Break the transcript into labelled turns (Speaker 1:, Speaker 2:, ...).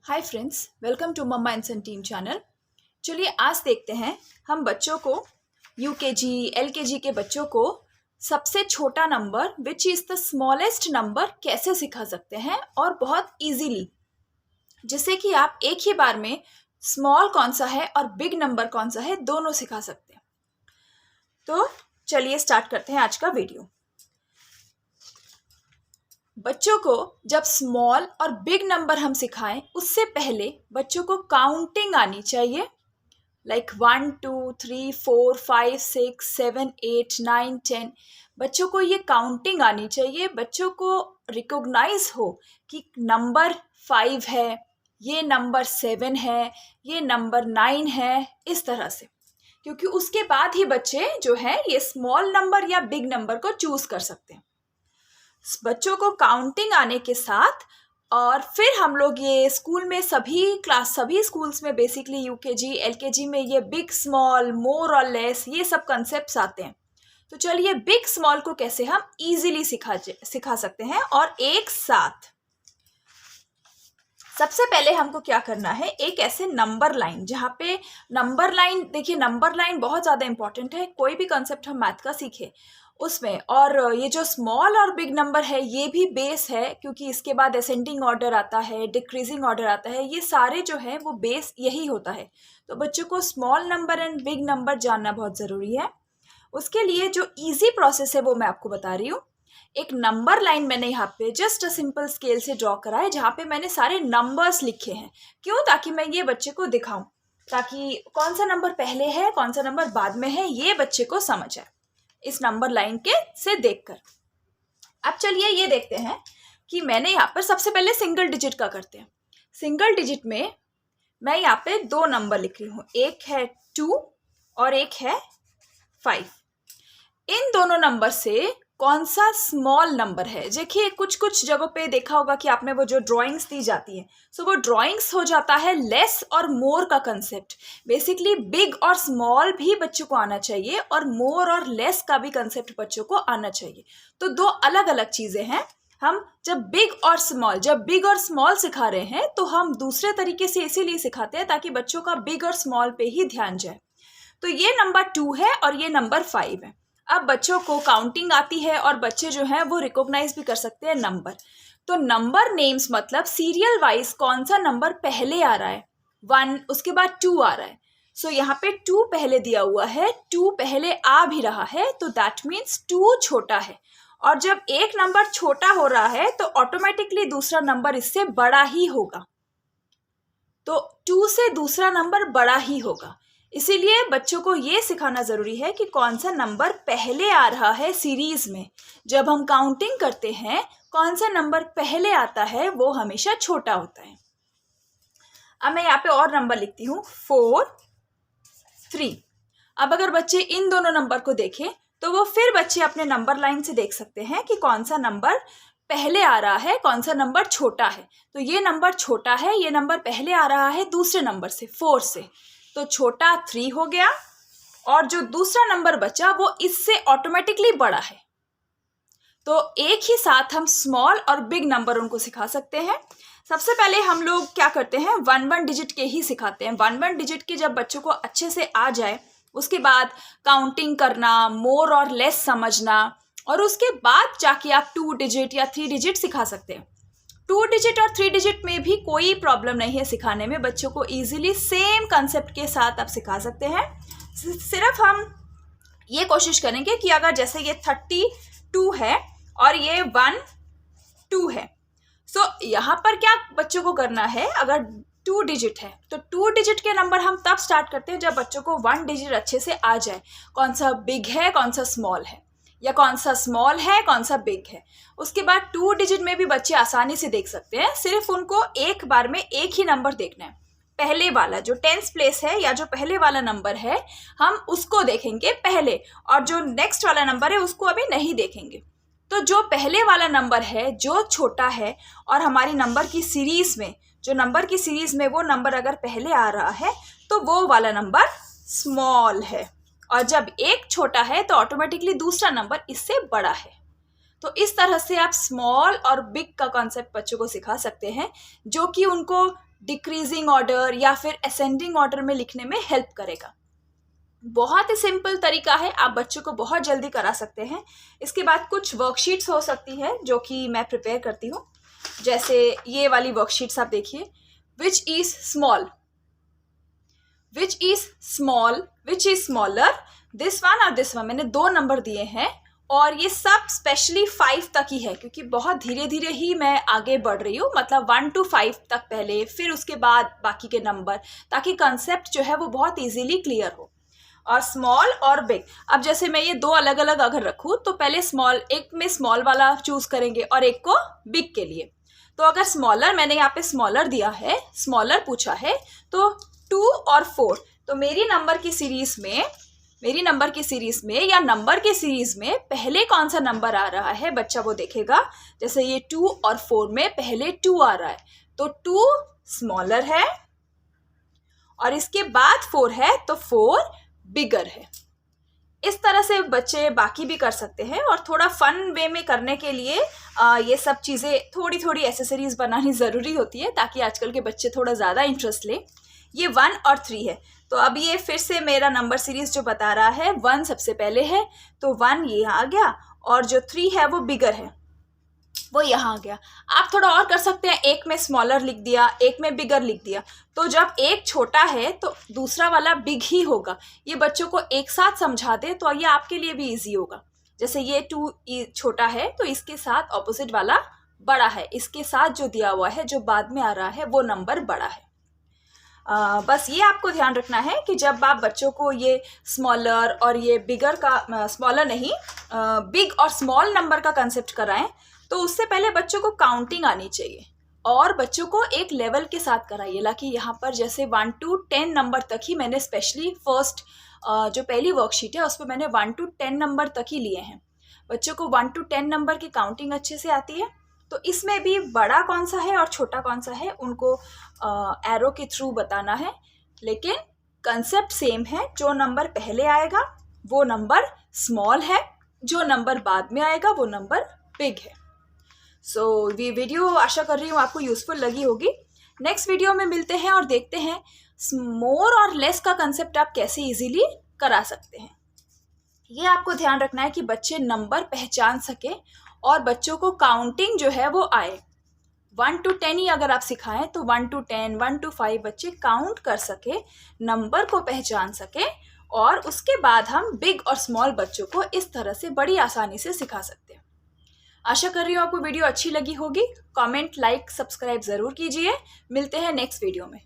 Speaker 1: Hi friends, welcome to mamma and son team channel. चलिए आज देखते हैं हम बच्चों को यूकेजी एलकेजी के बच्चों को सबसे छोटा number which is the smallest number कैसे सिखा सकते हैं और बहुत इजीली, जिससे कि आप एक ही बार में स्मॉल कौन सा है और बिग नंबर कौन सा है दोनों सिखा सकते हैं। तो चलिए स्टार्ट करते हैं आज का वीडियो। बच्चों को जब स्मॉल और बिग नंबर हम सिखाएं उससे पहले बच्चों को काउंटिंग आनी चाहिए, लाइक 1 2 3 4 5 6 7 8 9 10। बच्चों को ये काउंटिंग आनी चाहिए, बच्चों को रिकॉग्नाइज हो कि नंबर 5 है, ये नंबर 7 है, ये नंबर 9 है, इस तरह से। क्योंकि उसके बाद ही बच्चे जो है ये स्मॉल नंबर या बिग नंबर को चूज कर सकते हैं। बच्चों को काउंटिंग आने के साथ और फिर हम लोग ये स्कूल में सभी स्कूल्स में बेसिकली यूकेजी एलकेजी में ये बिग स्मॉल मोर और लेस ये सब कंसेप्ट्स आते हैं। तो चलिए बिग स्मॉल को कैसे हम इजीली सिखा सकते हैं और एक साथ। सबसे पहले हमको क्या करना है, एक ऐसे नंबर लाइन जहाँ पे नंबर लाइन, देखिए नंबर लाइन बहुत ज़्यादा इंपॉर्टेंट है कोई भी कंसेप्ट हम मैथ का सीखे उसमें। और ये जो स्मॉल और बिग नंबर है ये भी बेस है, क्योंकि इसके बाद असेंडिंग ऑर्डर आता है, डिक्रीजिंग ऑर्डर आता है, ये सारे जो है वो बेस यही होता है। तो बच्चों को small number and big number जानना बहुत ज़रूरी है। उसके लिए जो ईजी प्रोसेस है वो मैं आपको बता रही हूँ। एक नंबर लाइन मैंने यहाँ पे जस्ट अ सिंपल स्केल से ड्रॉ करा है, जहाँ पे मैंने सारे नंबर्स लिखे हैं। क्यों? ताकि मैं ये बच्चे को दिखाऊं, ताकि कौन सा नंबर पहले है कौन सा नंबर बाद में है ये बच्चे को समझ आए इस नंबर लाइन के से देखकर। अब चलिए ये देखते हैं कि मैंने यहाँ पर सबसे पहले सिंगल डिजिट का करते हैं। सिंगल डिजिट में मैं यहाँ पे दो नंबर लिख रही हूँ, एक है 2 और एक है 5। इन दोनों नंबर से कौन सा स्मॉल नंबर है? देखिए कुछ जगहों पे देखा होगा कि आपने वो जो ड्राइंग्स दी जाती है, सो वो ड्राइंग्स हो जाता है लेस और मोर का कंसेप्ट। बेसिकली बिग और स्मॉल भी बच्चों को आना चाहिए और मोर और लेस का भी कंसेप्ट बच्चों को आना चाहिए। तो दो अलग अलग चीज़ें हैं। हम जब बिग और स्मॉल सिखा रहे हैं तो हम दूसरे तरीके से इसीलिए सिखाते हैं ताकि बच्चों का बिग और स्मॉल पे ही ध्यान जाए। तो ये नंबर 2 है और ये नंबर 5 है। अब बच्चों को काउंटिंग आती है और बच्चे जो हैं वो रिकॉग्नाइज भी कर सकते हैं नंबर। तो नंबर नेम्स मतलब सीरियल वाइज कौन सा नंबर पहले आ रहा है, 1 उसके बाद 2 आ रहा है। सो यहाँ पे 2 पहले दिया हुआ है, 2 पहले आ भी रहा है, तो दैट मीन्स 2 छोटा है। और जब एक नंबर छोटा हो रहा है तो ऑटोमेटिकली दूसरा नंबर इससे बड़ा ही होगा। तो 2 से दूसरा नंबर बड़ा ही होगा। इसीलिए बच्चों को ये सिखाना ज़रूरी है कि कौन सा नंबर पहले आ रहा है सीरीज में। जब हम काउंटिंग करते हैं कौन सा नंबर पहले आता है वो हमेशा छोटा होता है। अब मैं यहाँ पे और नंबर लिखती हूँ 4 3। अब अगर बच्चे इन दोनों नंबर को देखें तो वो फिर बच्चे अपने नंबर लाइन से देख सकते हैं कि कौन सा नंबर पहले आ रहा है, कौन सा नंबर छोटा है। तो ये नंबर छोटा है, ये नंबर पहले आ रहा है दूसरे नंबर से 4 से, तो छोटा 3 हो गया और जो दूसरा नंबर बचा वो इससे ऑटोमेटिकली बड़ा है। तो एक ही साथ हम स्मॉल और बिग नंबर उनको सिखा सकते हैं। सबसे पहले हम लोग क्या करते हैं, 1 डिजिट के ही सिखाते हैं। 1 डिजिट के जब बच्चों को अच्छे से आ जाए उसके बाद काउंटिंग करना, मोर और लेस समझना, और उसके बाद जाके आप 2 डिजिट या 3 डिजिट सिखा सकते हैं। 2 डिजिट और 3 डिजिट में भी कोई प्रॉब्लम नहीं है सिखाने में, बच्चों को इजीली सेम कंसेप्ट के साथ आप सिखा सकते हैं। सिर्फ हम ये कोशिश करेंगे कि अगर जैसे ये 32 है और ये 1 2 है, सो यहाँ पर क्या बच्चों को करना है, अगर 2 डिजिट है तो 2 डिजिट के नंबर हम तब स्टार्ट करते हैं जब बच्चों को 1 डिजिट अच्छे से आ जाए, कौन सा बिग है कौन सा स्मॉल है, या कौन सा स्मॉल है कौन सा बिग है। उसके बाद 2 डिजिट में भी बच्चे आसानी से देख सकते हैं, सिर्फ उनको एक बार में एक ही नंबर देखना है। पहले वाला जो 10th प्लेस है या जो पहले वाला नंबर है हम उसको देखेंगे पहले, और जो नेक्स्ट वाला नंबर है उसको अभी नहीं देखेंगे। तो जो पहले वाला नंबर है जो छोटा है और हमारी नंबर की सीरीज में वो नंबर अगर पहले आ रहा है तो वो वाला नंबर स्मॉल है, और जब एक छोटा है तो ऑटोमेटिकली दूसरा नंबर इससे बड़ा है। तो इस तरह से आप स्मॉल और बिग का कॉन्सेप्ट बच्चों को सिखा सकते हैं, जो कि उनको डिक्रीजिंग ऑर्डर या फिर असेंडिंग ऑर्डर में लिखने में हेल्प करेगा। बहुत ही सिंपल तरीका है, आप बच्चों को बहुत जल्दी करा सकते हैं। इसके बाद कुछ वर्कशीट्स हो सकती है जो कि मैं प्रिपेयर करती हूँ, जैसे ये वाली वर्कशीट्स आप देखिए। Which is small, which is small, which is smaller, this one और दिस वन। मैंने 2 नंबर दिए हैं और ये सब स्पेशली 5 तक ही है, क्योंकि बहुत धीरे धीरे ही मैं आगे बढ़ रही हूँ, मतलब 1 to 5 तक पहले, फिर उसके बाद बाकी के नंबर, ताकि कंसेप्ट जो है वो बहुत इजीली क्लियर हो। और स्मॉल और बिग, अब जैसे मैं ये 2 अलग अलग अगर रखूँ तो पहले स्मॉल, एक में स्मॉल वाला चूज करेंगे और एक को बिग के लिए। तो अगर स्मॉलर, मैंने यहाँ पे स्मॉलर दिया है, स्मॉलर पूछा है, तो 2 और 4, तो मेरी नंबर की सीरीज में या नंबर की सीरीज में पहले कौन सा नंबर आ रहा है बच्चा वो देखेगा। जैसे ये 2 और 4 में पहले 2 आ रहा है, तो 2 स्मॉलर है, और इसके बाद 4 है तो 4 बिगर है। इस तरह से बच्चे बाकी भी कर सकते हैं। और थोड़ा फन वे में करने के लिए ये सब चीज़ें, थोड़ी थोड़ी एसेसरीज बनानी ज़रूरी होती है, ताकि आजकल के बच्चे थोड़ा ज़्यादा इंटरेस्ट लें। ये 1 और 3 है, तो अब ये फिर से मेरा नंबर सीरीज जो बता रहा है, 1 सबसे पहले है, तो 1 ये आ गया, और जो 3 है वो बिगर है, वो यहाँ आ गया। आप थोड़ा और कर सकते हैं, एक में स्मॉलर लिख दिया, एक में बिगर लिख दिया, तो जब एक छोटा है तो दूसरा वाला बिग ही होगा। ये बच्चों को एक साथ समझा दे तो ये आपके लिए भी इजी होगा। जैसे ये 2 छोटा है तो इसके साथ ऑपोजिट वाला बड़ा है, इसके साथ जो दिया हुआ है, जो बाद में आ रहा है, वो नंबर बड़ा है। बस ये आपको ध्यान रखना है कि जब आप बच्चों को ये स्मॉलर और ये बिगर का, स्मॉलर नहीं, बिग और स्मॉल नंबर का कंसेप्ट कराएं, तो उससे पहले बच्चों को काउंटिंग आनी चाहिए, और बच्चों को एक लेवल के साथ कराइए। लाकि यहाँ पर जैसे 1 to 10 नंबर तक ही मैंने स्पेशली फर्स्ट जो पहली वर्कशीट है उस पर मैंने 1 to 10 नंबर तक ही लिए हैं। बच्चों को 1 to 10 नंबर की काउंटिंग अच्छे से आती है, तो इसमें भी बड़ा कौन सा है और छोटा कौन सा है उनको एरो के थ्रू बताना है। लेकिन कंसेप्ट सेम है, जो नंबर पहले आएगा वो नंबर स्मॉल है, जो नंबर बाद में आएगा वो नंबर बिग है। सो ये वीडियो आशा कर रही हूँ आपको यूजफुल लगी होगी। नेक्स्ट वीडियो में मिलते हैं और देखते हैं मोर और लेस का कंसेप्ट आप कैसे इजीली करा सकते हैं। ये आपको ध्यान रखना है कि बच्चे नंबर पहचान सके और बच्चों को काउंटिंग जो है वो आए। 1 to 10 ही अगर आप सिखाएं तो 1 to 10, 1 to 5 बच्चे काउंट कर सके, नंबर को पहचान सके, और उसके बाद हम बिग और स्मॉल बच्चों को इस तरह से बड़ी आसानी से सिखा सकते हैं। आशा कर रही हूँ आपको वीडियो अच्छी लगी होगी। कमेंट, लाइक, सब्सक्राइब ज़रूर कीजिए। मिलते हैं नेक्स्ट वीडियो में।